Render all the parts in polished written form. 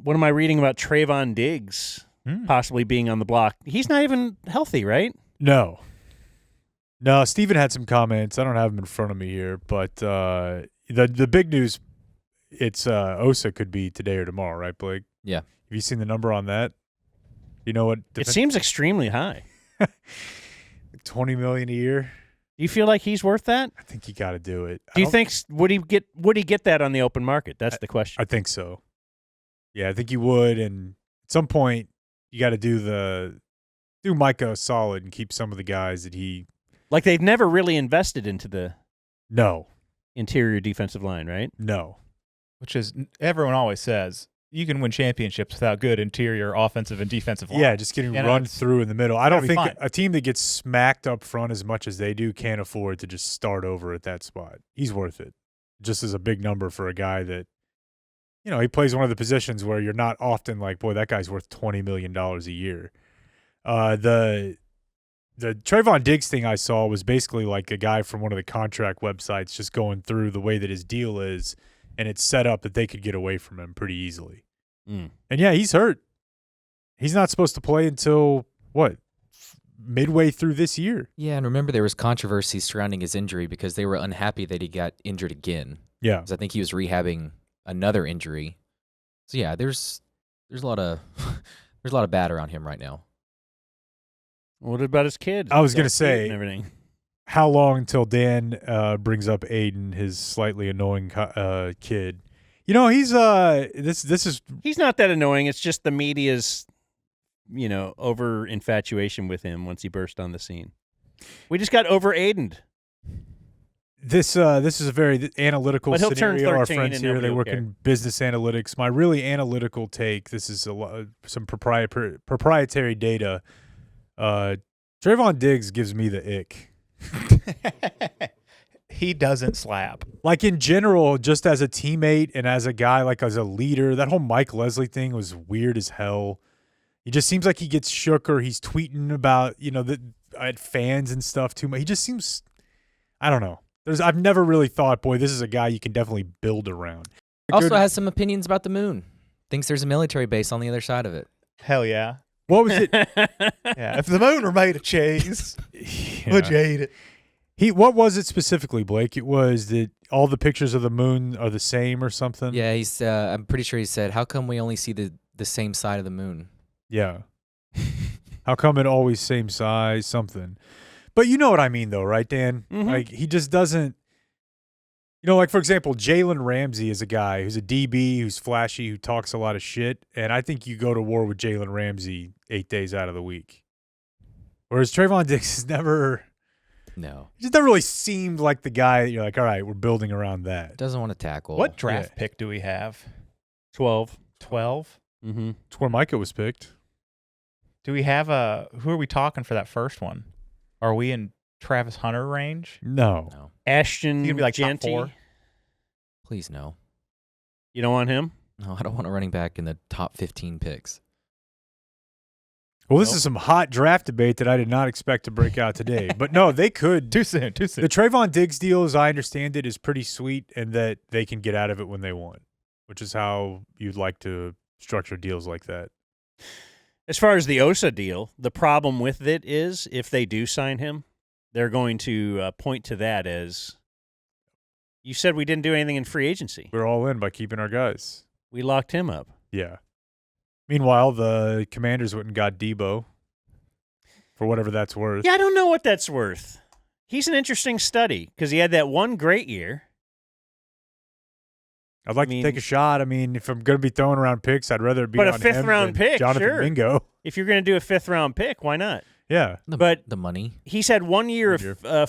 What am I reading about Trayvon Diggs possibly being on the block? He's not even healthy, right? No, Steven had some comments. I don't have them in front of me here, but the big news, it's Osa could be today or tomorrow, right, Blake? Yeah. Have you seen the number on that? You know what? It seems extremely high. $20 million a year. Do you feel like he's worth that? I think you got to do it. Do you think would he get that on the open market? That's the question. I think so. Yeah, I think you would, and at some point you got to do Micah a solid and keep some of the guys that he like. They've never really invested into the interior defensive line, right? No, which is everyone always says you can win championships without good interior offensive and defensive line. Yeah, just getting run through in the middle. I don't think a team that gets smacked up front as much as they do can't afford to just start over at that spot. He's worth it, just as a big number for a guy that, he plays one of the positions where you're not often like, boy, that guy's worth $20 million a year. The Trayvon Diggs thing I saw was basically like a guy from one of the contract websites just going through the way that his deal is, and it's set up that they could get away from him pretty easily. And yeah, he's hurt. He's not supposed to play until, midway through this year. Yeah, and remember there was controversy surrounding his injury because they were unhappy that he got injured again. Yeah. Because I think he was rehabbing another injury. So yeah, there's a lot of there's a lot of bad around him right now. What about his kid? I was going to say, and everything. How long until Dan brings up Aiden, his slightly annoying kid? He's this is he's not that annoying. It's just the media's over infatuation with him once he burst on the scene. We just got over Aiden'd. This is a very analytical but he'll scenario. Turn 13 our friends here, they work care. in business analytics. My really analytical take. This is some proprietary data. Trayvon Diggs gives me the ick. He doesn't slap. Like in general, just as a teammate and as a guy, like as a leader, that whole Mike Leslie thing was weird as hell. He just seems like he gets shook or he's tweeting about, at fans and stuff too much. He just seems, I don't know. I've never really thought, boy, this is a guy you can definitely build around. Also has some opinions about the moon. Thinks there's a military base on the other side of it. Hell yeah. What was it? Yeah, if the moon were made of cheese, would you eat it? What was it specifically, Blake? It was that all the pictures of the moon are the same or something? Yeah, he's. I'm pretty sure he said, how come we only see the same side of the moon? Yeah. How come it always same size, something? But you know what I mean, though, right, Dan? Mm-hmm. Like, he just doesn't like, for example, Jalen Ramsey is a guy who's a DB, who's flashy, who talks a lot of shit, and I think you go to war with Jalen Ramsey 8 days out of the week. Whereas Trayvon Diggs has never – no. He just never really seemed like the guy that you're like, all right, we're building around that. Doesn't want to tackle. What draft pick do we have? 12. 12? Mm-hmm. That's where Micah was picked. Do we have who are we talking for that first one? Are we in Travis Hunter range? No. Ashton He's gonna be like Genty. top 4? Please no. You don't want him? No, I don't want a running back in the top 15 picks. Well, this is some hot draft debate that I did not expect to break out today. But no, they could. Too soon. The Trayvon Diggs deal, as I understand it, is pretty sweet and that they can get out of it when they want, which is how you'd like to structure deals like that. As far as the Osa deal, the problem with it is if they do sign him, they're going to point to that as, you said we didn't do anything in free agency. We're all in by keeping our guys. We locked him up. Yeah. Meanwhile, the Commanders went and got Debo for whatever that's worth. Yeah, I don't know what that's worth. He's an interesting study because he had that one great year. I'd like to take a shot. I mean, if I'm going to be throwing around picks, I'd rather it be but on a fifth-round him pick, Jonathan sure. Mingo. If you're going to do a fifth-round pick, why not? Yeah. But the money. He's had 1 year of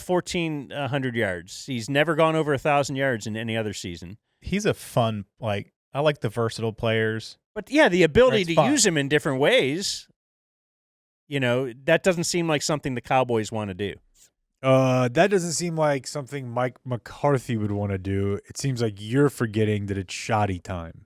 1,400 yards. He's never gone over 1,000 yards in any other season. He's a fun, I like the versatile players. But, yeah, the ability to fun. use him in different ways, that doesn't seem like something the Cowboys want to do. That doesn't seem like something Mike McCarthy would want to do. It seems like you're forgetting that it's shoddy time.